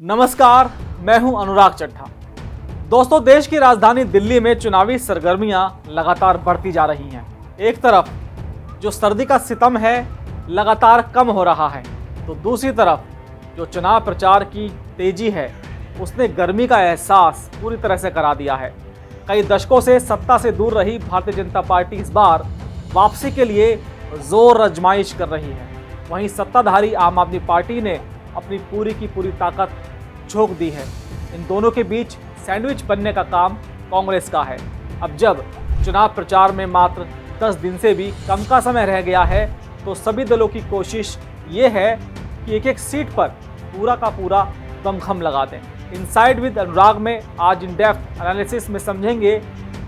नमस्कार, मैं हूं अनुराग चड्ढा। दोस्तों, देश की राजधानी दिल्ली में चुनावी सरगर्मियां लगातार बढ़ती जा रही हैं। एक तरफ जो सर्दी का सितम है लगातार कम हो रहा है, तो दूसरी तरफ जो चुनाव प्रचार की तेजी है उसने गर्मी का एहसास पूरी तरह से करा दिया है। कई दशकों से सत्ता से दूर रही भारतीय जनता पार्टी इस बार वापसी के लिए जोर आजमाइश कर रही है। वहीं सत्ताधारी आम आदमी पार्टी ने अपनी पूरी की पूरी ताकत झोंक दी है। इन दोनों के बीच सैंडविच बनने का काम कांग्रेस का है। अब जब चुनाव प्रचार में मात्र 10 दिन से भी कम का समय रह गया है, तो सभी दलों की कोशिश ये है कि एक एक सीट पर पूरा का पूरा दमखम लगा दें। इनसाइड विद अनुराग में आज इन डेप्थ एनालिसिस में समझेंगे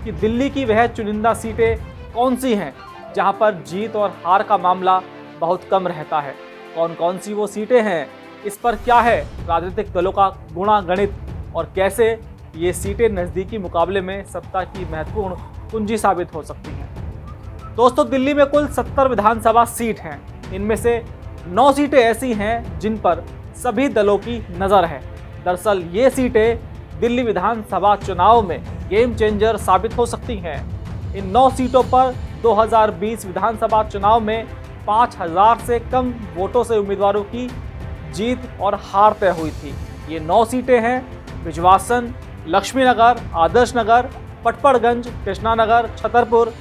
कि दिल्ली की वह चुनिंदा सीटें कौन सी हैं जहां पर जीत और हार का मामला बहुत कम रहता है। कौन कौन सी वो सीटें हैं, इस पर क्या है राजनीतिक दलों का गुणा गणित, और कैसे ये सीटें नज़दीकी मुकाबले में सत्ता की महत्वपूर्ण कुंजी साबित हो सकती हैं। दोस्तों, दिल्ली में कुल 70 विधानसभा सीट हैं। इनमें से 9 सीटें ऐसी हैं जिन पर सभी दलों की नज़र है। दरअसल ये सीटें दिल्ली विधानसभा चुनाव में गेम चेंजर साबित हो सकती हैं। इन 9 सीटों पर 2020 विधानसभा चुनाव में 5000 से कम वोटों से उम्मीदवारों की जीत और हार तय हुई थी। ये 9 सीटें हैं बिजवासन, लक्ष्मीनगर, आदर्श नगर, पटपड़गंज, कृष्णा नगर, छतरपुर,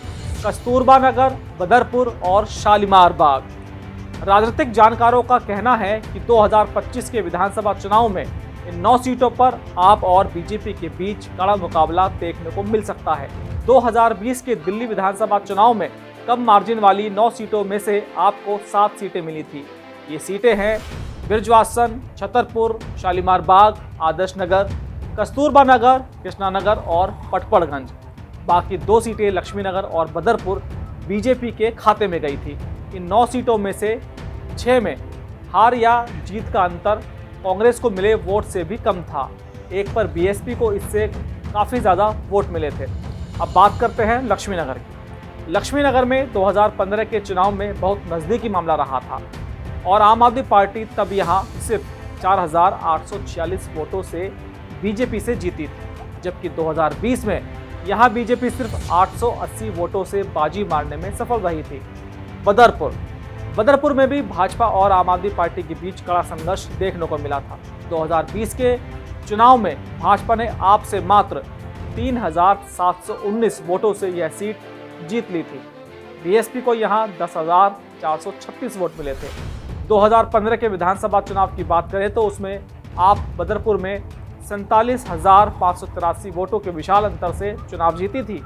कस्तूरबा नगर, बदरपुर और शालीमार बाग। राजनीतिक जानकारों का कहना है कि 2025 के विधानसभा चुनाव में इन 9 सीटों पर आप और बीजेपी के बीच कड़ा मुकाबला देखने को मिल सकता है। 2020 के दिल्ली विधानसभा चुनाव में कम मार्जिन वाली 9 सीटों में से आपको 7 सीटें मिली थी। ये सीटें हैं बिरजवासन, छतरपुर, शालीमार बाग, आदर्श नगर, कस्तूरबा नगर, कृष्णा नगर और पटपड़गंज। बाकी 2 सीटें लक्ष्मीनगर और बदरपुर बीजेपी के खाते में गई थी। इन 9 सीटों में से 6 में हार या जीत का अंतर कांग्रेस को मिले वोट से भी कम था। एक पर बीएसपी को इससे काफ़ी ज़्यादा वोट मिले थे। अब बात करते हैं लक्ष्मीनगर की। लक्ष्मीनगर में 2015 के चुनाव में बहुत नज़दीकी मामला रहा था और आम आदमी पार्टी तब यहाँ सिर्फ 4846 वोटों से बीजेपी से जीती थी, जबकि 2020 में यहाँ बीजेपी सिर्फ 880 वोटों से बाजी मारने में सफल रही थी। बदरपुर में भी भाजपा और आम आदमी पार्टी के बीच कड़ा संघर्ष देखने को मिला था। 2020 के चुनाव में भाजपा ने आप से मात्र 3719 वोटों से यह सीट जीत ली थी। बीएसपी को यहाँ 10,436 वोट मिले थे। 2015 के विधानसभा चुनाव की बात करें तो उसमें आप बदरपुर में 47,583 वोटों के विशाल अंतर से चुनाव जीती थी।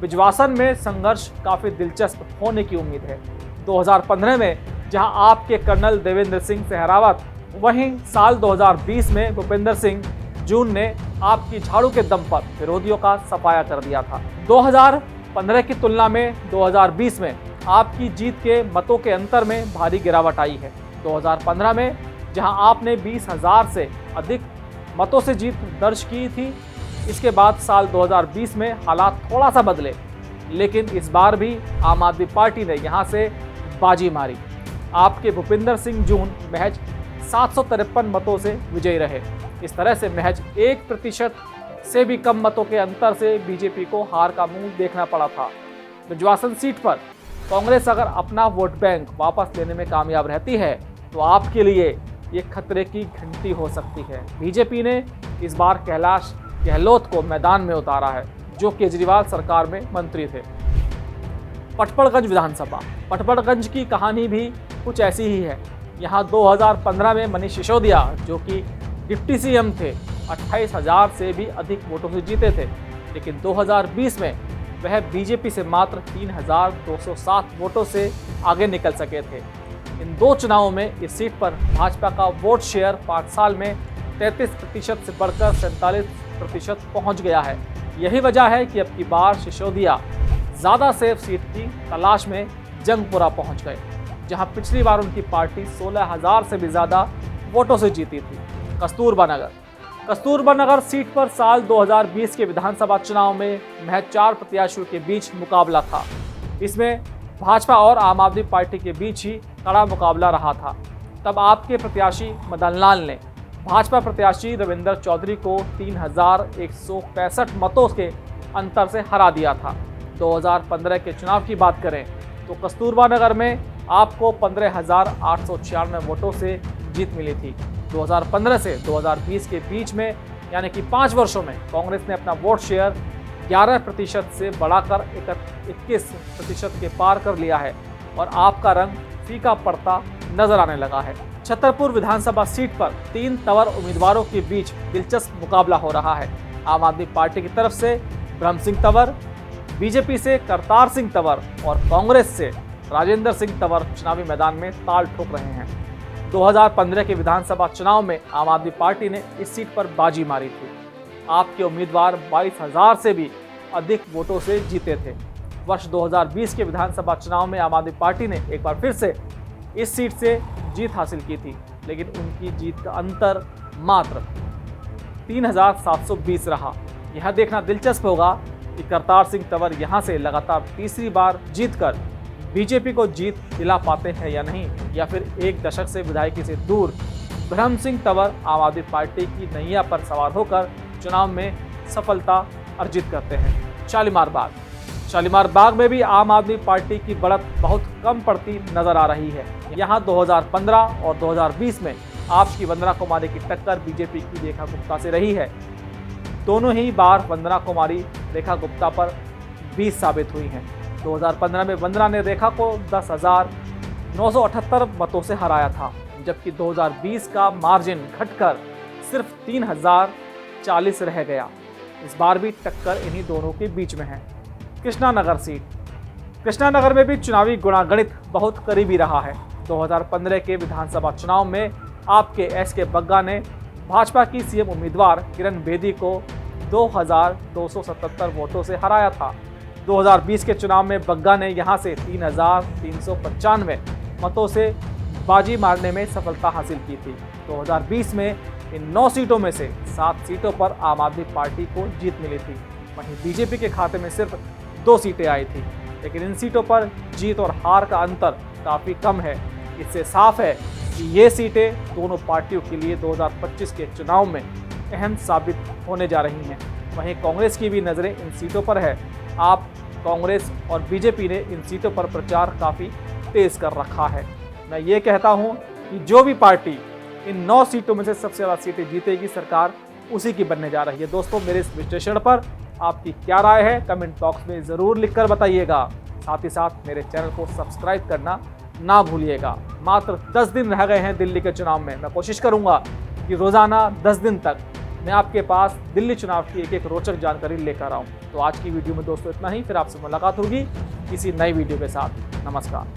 बिजवासन में संघर्ष काफ़ी दिलचस्प होने की उम्मीद है। 2015 में जहां आपके कर्नल देवेंद्र सिंह सहरावत, वहीं साल 2020 में भूपेंद्र सिंह जून ने आपकी झाड़ू के दम पर विरोधियों का सफाया कर दिया था। 2015 की तुलना में 2020 में आपकी जीत के मतों के अंतर में भारी गिरावट आई है। 2015 में जहां आपने 20,000 से अधिक मतों से जीत दर्ज की थी, इसके बाद साल 2020 में हालात थोड़ा सा बदले, लेकिन इस बार भी आम आदमी पार्टी ने यहां से बाजी मारी। आपके भूपेंद्र सिंह जून महज 753 मतों से विजयी रहे। इस तरह से महज 1% से भी कम मतों के अंतर से बीजेपी को हार का मुंह देखना पड़ा था। बिजवासन सीट पर कांग्रेस अगर अपना वोट बैंक वापस लेने में कामयाब रहती है तो आपके लिए ये खतरे की घंटी हो सकती है। बीजेपी ने इस बार कैलाश गहलोत को मैदान में उतारा है, जो केजरीवाल सरकार में मंत्री थे। पटपड़गंज विधानसभा, पटपड़गंज की कहानी भी कुछ ऐसी ही है। यहाँ 2015 में मनीष सिसोदिया, जो कि डिप्टी सीएम थे, 28,000 से भी अधिक वोटों से जीते थे, लेकिन 2020 में वह बीजेपी से मात्र 3,207 वोटों से आगे निकल सके थे। इन 2 चुनावों में इस सीट पर भाजपा का वोट शेयर 5 साल में 33% से बढ़कर 47% पहुंच गया है। यही वजह है कि अब की बार सिसोदिया ज़्यादा सेफ सीट की तलाश में जंगपुरा पहुंच गए, जहां पिछली बार उनकी पार्टी 16,000 से भी ज़्यादा वोटों से जीती थी। कस्तूरबा नगर सीट पर साल 2020 के विधानसभा चुनाव में महज 4 प्रत्याशियों के बीच मुकाबला था। इसमें भाजपा और आम आदमी पार्टी के बीच ही कड़ा मुकाबला रहा था। तब आपके प्रत्याशी मदन लाल ने भाजपा प्रत्याशी रविंदर चौधरी को 3165 मतों के अंतर से हरा दिया था। 2015 के चुनाव की बात करें तो कस्तूरबा नगर में आपको 15,896 वोटों से जीत मिली थी। 2015 से 2020 के बीच में यानी कि 5 वर्षों में कांग्रेस ने अपना वोट शेयर 11% से बढ़ाकर 21% के पार कर लिया है और आपका रंग फीका पड़ता नजर आने लगा है। छतरपुर विधानसभा सीट पर 3 तंवर उम्मीदवारों के बीच दिलचस्प मुकाबला हो रहा है। आम आदमी पार्टी की तरफ से ब्रह्म सिंह तंवर, बीजेपी से करतार सिंह तंवर और कांग्रेस से राजेंद्र सिंह तंवर चुनावी मैदान में ताल ठोक रहे हैं। 2015 के विधानसभा चुनाव में आम आदमी पार्टी ने इस सीट पर बाजी मारी थी। आपके उम्मीदवार 22,000 से भी अधिक वोटों से जीते थे। वर्ष 2020 के विधानसभा चुनाव में आम आदमी पार्टी ने एक बार फिर से इस सीट से जीत हासिल की थी, लेकिन उनकी जीत का अंतर मात्र 3,720 रहा। यह देखना दिलचस्प होगा कि करतार सिंह तंवर यहां से लगातार तीसरी बार जीतकर बीजेपी को जीत दिला पाते हैं या नहीं, या फिर एक दशक से विधायकी से दूर ब्रह्म सिंह तंवर आम आदमी पार्टी की नैया पर सवार होकर चुनाव में सफलता अर्जित करते हैं। शालीमार बाग में भी आम आदमी पार्टी की बढ़त बहुत कम पड़ती नजर आ रही है। यहां 2015 और 2020 में आपकी वंदना कुमारी की टक्कर बीजेपी की रेखा गुप्ता से रही है। दोनों ही बार वंदना कुमारी रेखा गुप्ता पर 20 साबित हुई हैं। 2015 में वंदना ने रेखा को 10,978 मतों से हराया था, जबकि 2020 का मार्जिन घटकर सिर्फ 3,040 रह गया। इस बार भी टक्कर इन्हीं दोनों के बीच में है। कृष्णानगर सीट। कृष्णानगर में भी चुनावी गुणागणित बहुत करीबी रहा है। 2015 के विधानसभा चुनाव में आपके एस.के. बग्गा ने भाजपा की सीएम उम्मीदवार किरण बेदी को 2,277 वोटों से हराया था। 2020 के चुनाव में बग्गा ने यहां से 3,395 मतों से बाजी मारने में सफलता हासिल की थी। 2020 में इन 9 सीटों में से 7 सीटों पर आम आदमी पार्टी को जीत मिली थी। वहीं बीजेपी के खाते में सिर्फ 2 सीटें आई थी, लेकिन इन सीटों पर जीत और हार का अंतर काफ़ी कम है। इससे साफ है कि ये सीटें दोनों पार्टियों के लिए 2025 के चुनाव में अहम साबित होने जा रही हैं। वहीं कांग्रेस की भी नज़रें इन सीटों पर है। आप कांग्रेस और बीजेपी ने इन सीटों पर प्रचार काफ़ी तेज़ कर रखा है। मैं ये कहता हूँ कि जो भी पार्टी इन 9 सीटों में से सबसे ज़्यादा सीटें जीतेगी, सरकार उसी की बनने जा रही है। दोस्तों, मेरे इस विश्लेषण पर आपकी क्या राय है कमेंट बॉक्स में ज़रूर लिखकर बताइएगा। साथ ही साथ मेरे चैनल को सब्सक्राइब करना ना भूलिएगा। मात्र 10 दिन रह गए हैं दिल्ली के चुनाव में। मैं कोशिश करूंगा कि रोज़ाना 10 दिन तक मैं आपके पास दिल्ली चुनाव की एक रोचक जानकारी लेकर आऊं। तो आज की वीडियो में दोस्तों इतना ही। फिर आपसे मुलाकात होगी किसी नई वीडियो के साथ। नमस्कार।